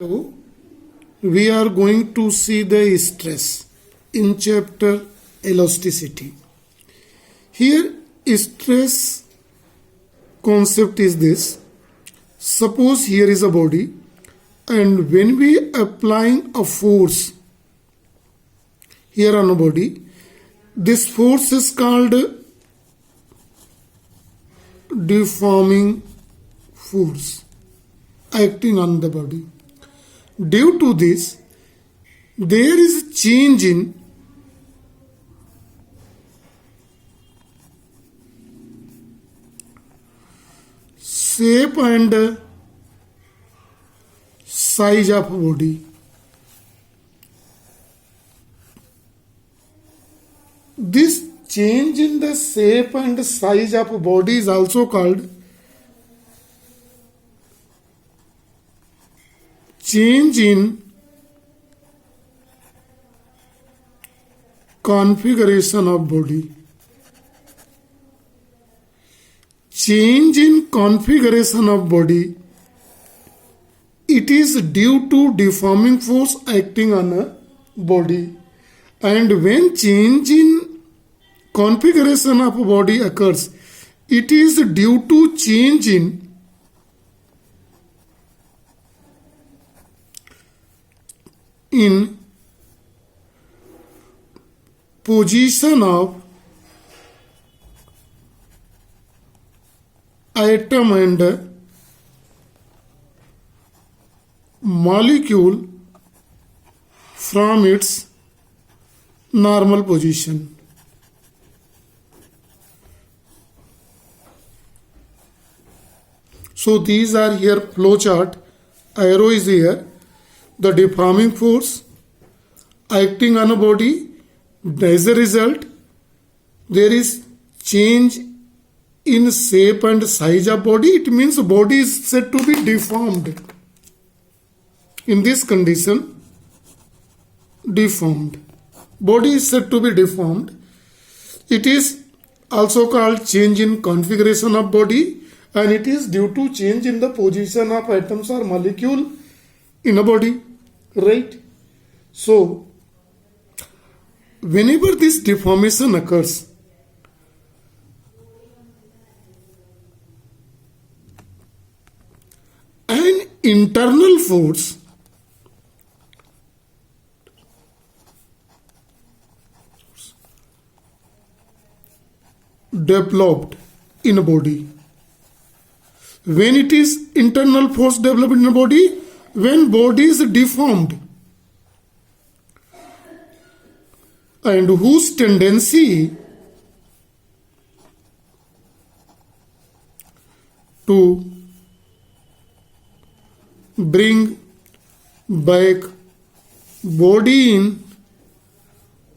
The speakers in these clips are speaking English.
So, we are going to see the stress in chapter elasticity. Here, stress concept is this. Suppose here is a body, and when we applying a force here on a body, this force is called deforming force acting on the body. Due to this, there is a change in shape and size of body. This change in the shape and size of body is also called change in configuration of body. Change in configuration of body, it is due to deforming force acting on a body. And when change in configuration of body occurs, it is due to change in position of atom and molecule from its normal position. So these are here flow chart. Arrow is here. The deforming force acting on a body. As a result, there is change in shape and size of body. It means body is said to be deformed. In this condition, deformed. Body is said to be deformed. It is also called change in configuration of body, and it is due to change in the position of atoms or molecule in a body. Right? So, whenever this deformation occurs, an internal force developed in a body. When it is internal force developed in a body, when body is deformed, and whose tendency to bring back body in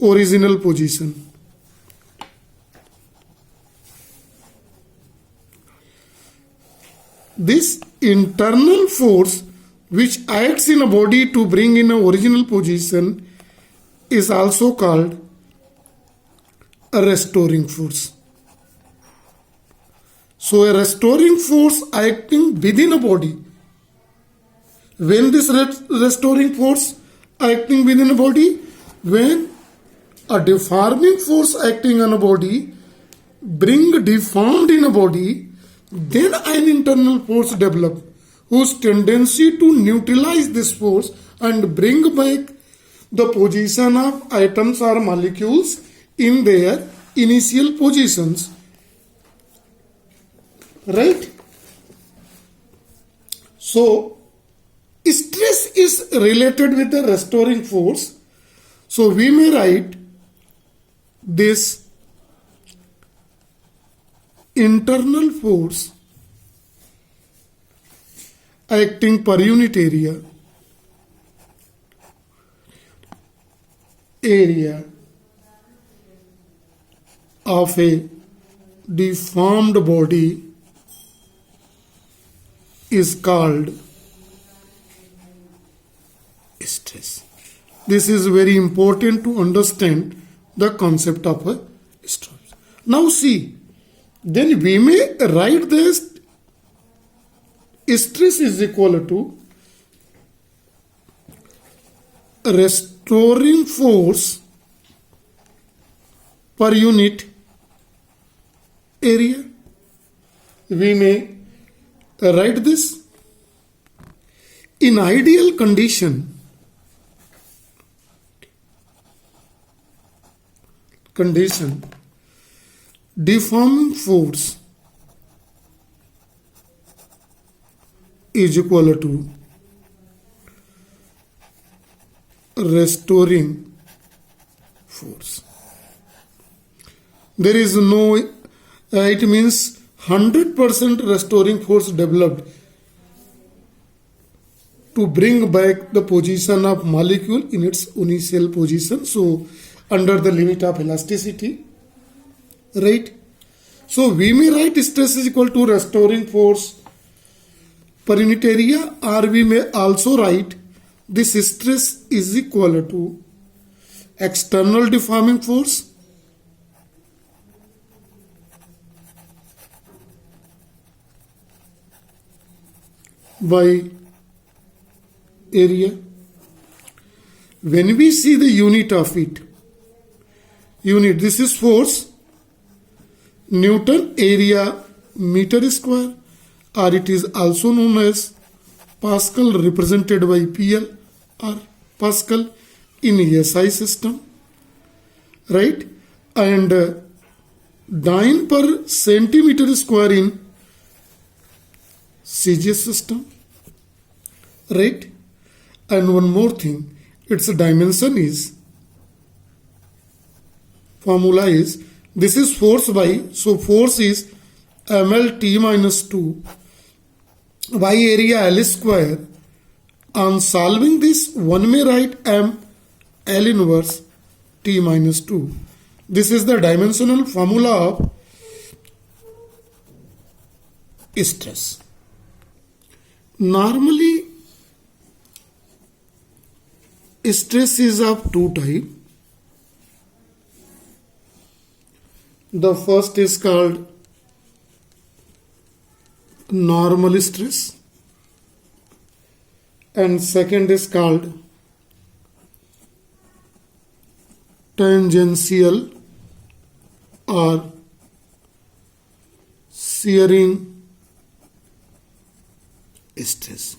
original position. This internal force which acts in a body to bring in an original position is also called a restoring force. So a restoring force acting within a body. When this restoring force acting within a body, when a deforming force acting on a body bring deformed in a body, then an internal force develop whose tendency to neutralize this force and bring back the position of atoms or molecules in their initial positions. Right? So, stress is related with the restoring force. So, we may write this internal force acting per unit area of a deformed body is called stress. This is very important to understand the concept of a stress. Now see, then we may write this stress is equal to restoring force per unit area. We may write this. In ideal condition, deforming force is equal to restoring force. There is no, it means 100% restoring force developed to bring back the position of molecule in its initial position. So, under the limit of elasticity, right? So, we may write stress is equal to restoring force per unit area, or we may also write this stress is equal to external deforming force by area. When we see the unit of it, this is force, Newton area meter square, or it is also known as Pascal, represented by PL or Pascal in SI system, right? And dyne per centimeter square in CGS system, right? And one more thing, its dimension is, formula is, this is force by, so force is mlt minus 2 by area L square. On solving this, one may write m L inverse T minus 2. This is the dimensional formula of stress. Normally, stress is of two types. The first is called normal stress, and second is called tangential or shearing stress.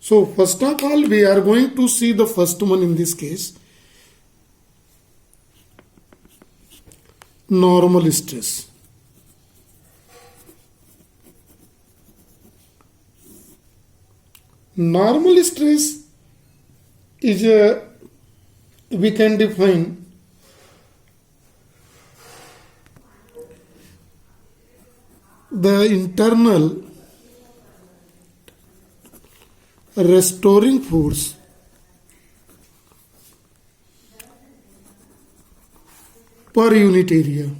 So first of all, we are going to see the first one in this case, normal stress. Normal stress is we can define the internal restoring force per unit area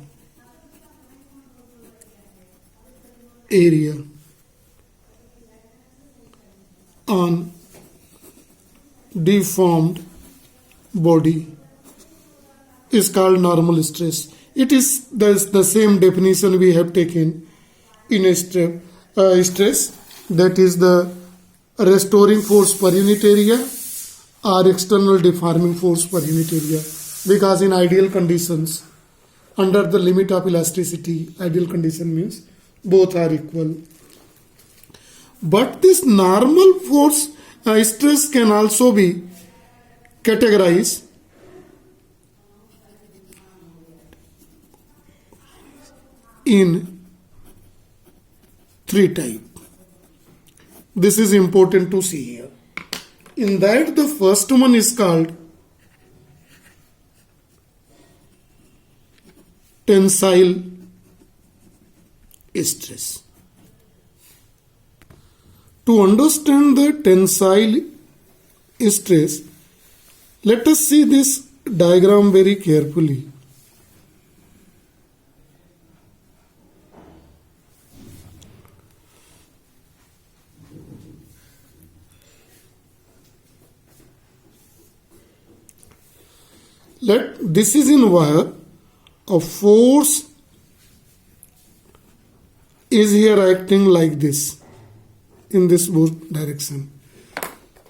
on deformed body is called normal stress. It is the same definition we have taken in stress, that is the restoring force per unit area or external deforming force per unit area, because in ideal conditions, under the limit of elasticity, ideal condition means both are equal. But this normal force stress can also be categorized in three types. This is important to see here. In that, the first one is called tensile stress. To understand the tensile stress, let us see this diagram very carefully. This is in where a force is here acting like this in this direction.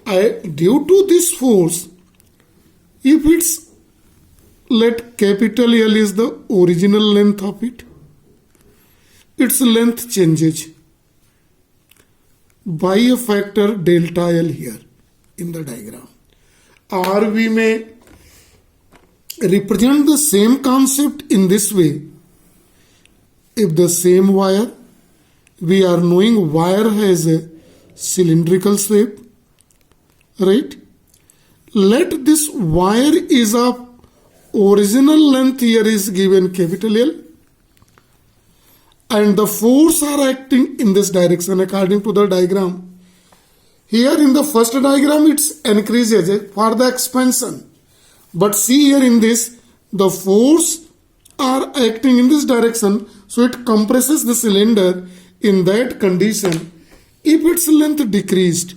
Due to this force, if it's, let capital L is the original length of it, its length changes by a factor delta L here in the diagram. Or we may represent the same concept in this way. If the same wire, we are knowing wire has a cylindrical shape, right? Let this wire is of original length here is given capital L, and the force are acting in this direction according to the diagram. Here in the first diagram it's increases for the expansion, but see here in this the force are acting in this direction, so it compresses the cylinder. In that condition, if its length decreased,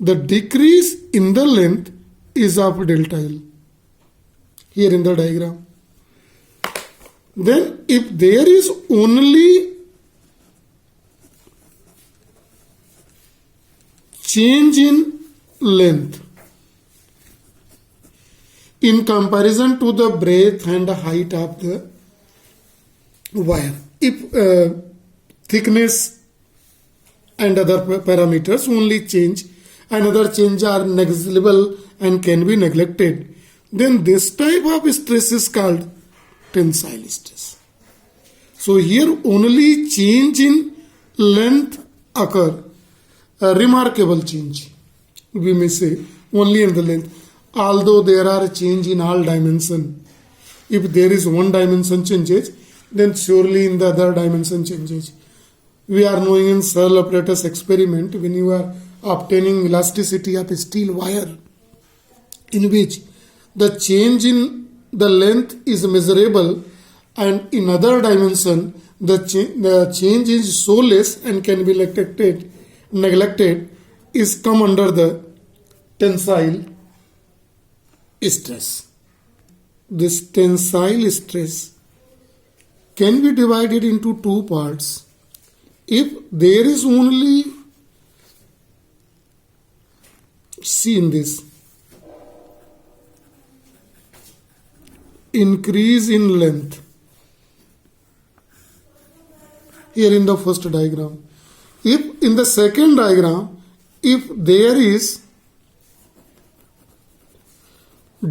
the decrease in the length is of delta L here in the diagram. Then if there is only change in length in comparison to the breadth and height of the wire, if thickness and other parameters only change and other change are negligible and can be neglected, then this type of stress is called tensile stress. So here only change in length occur, a remarkable change we may say only in the length, although there are change in all dimension. If there is one dimension changes, then surely in the other dimension changes. We are knowing in Searle apparatus experiment, when you are obtaining elasticity of a steel wire, in which the change in the length is measurable, and in other dimension the change is so less and can be neglected, is come under the tensile stress. This tensile stress can be divided into two parts. If there is only, see in this, increase in length here in the first diagram. If in the second diagram, if there is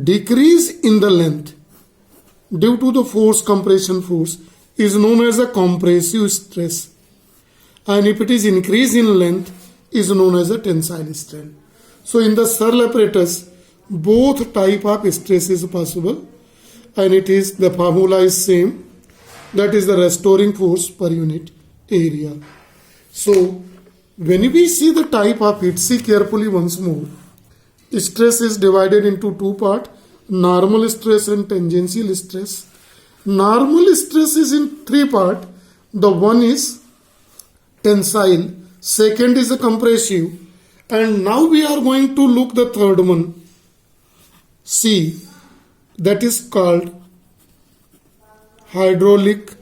decrease in the length due to the force, compression force, is known as a compressive stress, and if it is increase in length is known as a tensile stress. So in the Searle apparatus, both type of stress is possible, and it is, the formula is same, that is the restoring force per unit area. So when we see the type of it, see carefully once more. Stress is divided into two parts, normal stress and tangential stress. Normal stress is in three parts. The one is tensile, second is a compressive, and now we are going to look the third one. See, that is called hydraulic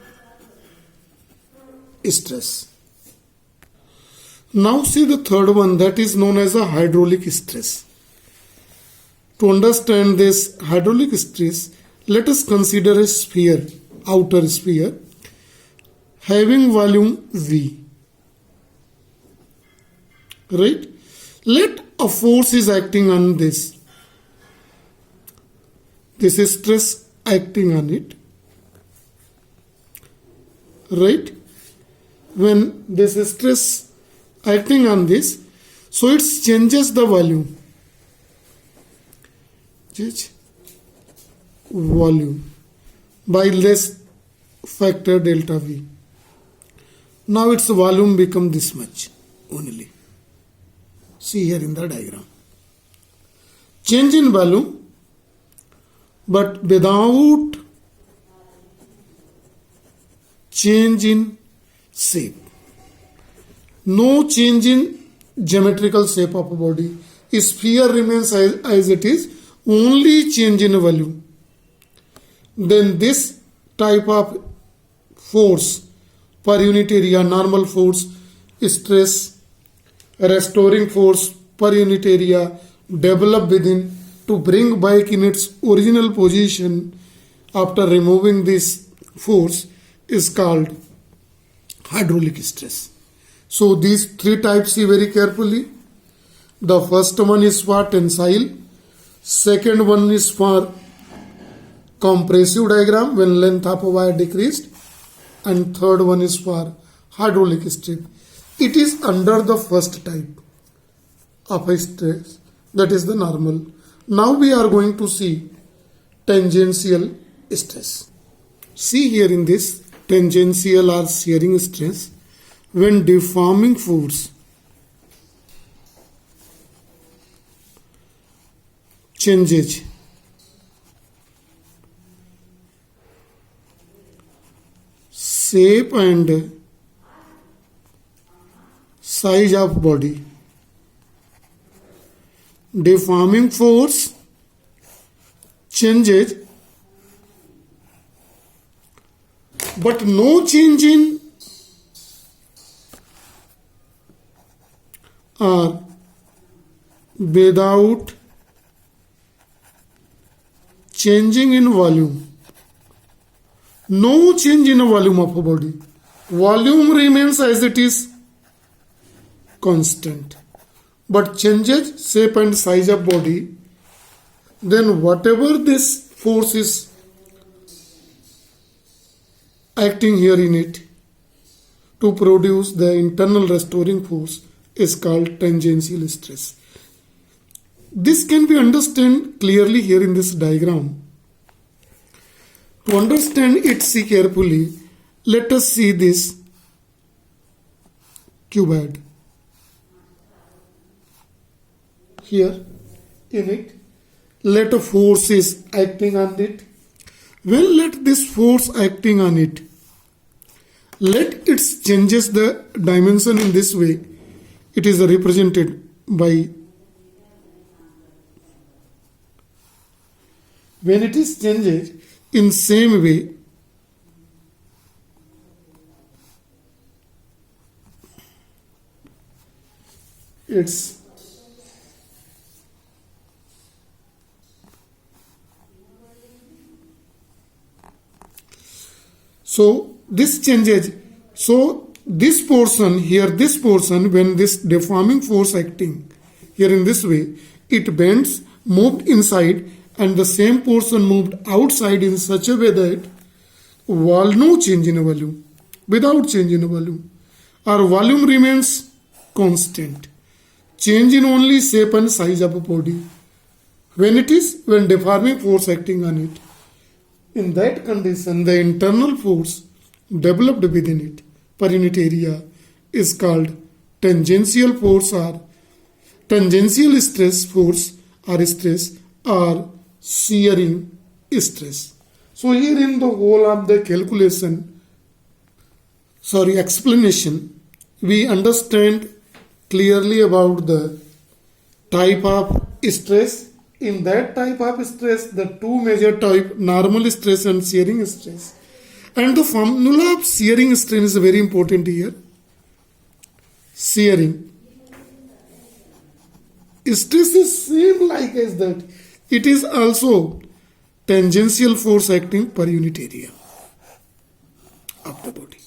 stress. Now see the third one, that is known as a hydraulic stress. To understand this hydraulic stress, let us consider a sphere, outer sphere, having volume V. Right? Let a force is acting on this. This is stress acting on it. Right? When this is stress acting on this, so it changes the volume. Volume by less factor delta V. Now its volume become this much only. See here in the diagram. Change in volume, but without change in shape. No change in geometrical shape of a body. Sphere remains as it is, only change in volume. Then this type of force per unit area, normal force, stress, restoring force per unit area develop within to bring back in its original position after removing this force is called hydraulic stress. So these three types, see very carefully. The first one is for tensile, second one is for compressive diagram when length of a wire decreased, and third one is for hydraulic strip. It is under the first type of a stress, that is the normal. Now we are going to see tangential stress. See here in this tangential or shearing stress, when deforming force changes shape and size of body. Deforming force changes, but no change in or without changing in volume. No change in the volume of a body. Volume remains as it is constant, but changes shape and size of body. Then whatever this force is acting here in it to produce the internal restoring force is called tangential stress. This can be understood clearly here in this diagram. To understand it, see carefully. Let us see this cuboid. Here in it, let a force is acting on it. When let this force acting on it, let it changes the dimension in this way. It is represented by, when it is changed in same way, it's so this changes. So this portion here, this portion, when this deforming force acting here in this way, it bends, moved inside, and the same portion moved outside in such a way that no change in volume, without change in volume, our volume remains constant. Change in only shape and size of a body. When deforming force acting on it, in that condition, the internal force developed within it per unit area is called tangential force or tangential stress force or stress or shearing stress. So here in the whole of the explanation, we understand clearly about the type of stress. In that type of stress, the two major type, normal stress and shearing stress. And the formula of shearing strain is very important here. Shearing stress is same like as that. It is also tangential force acting per unit area of the body.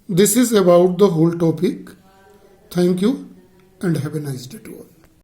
This is about the whole topic. Thank you and have a nice day to all.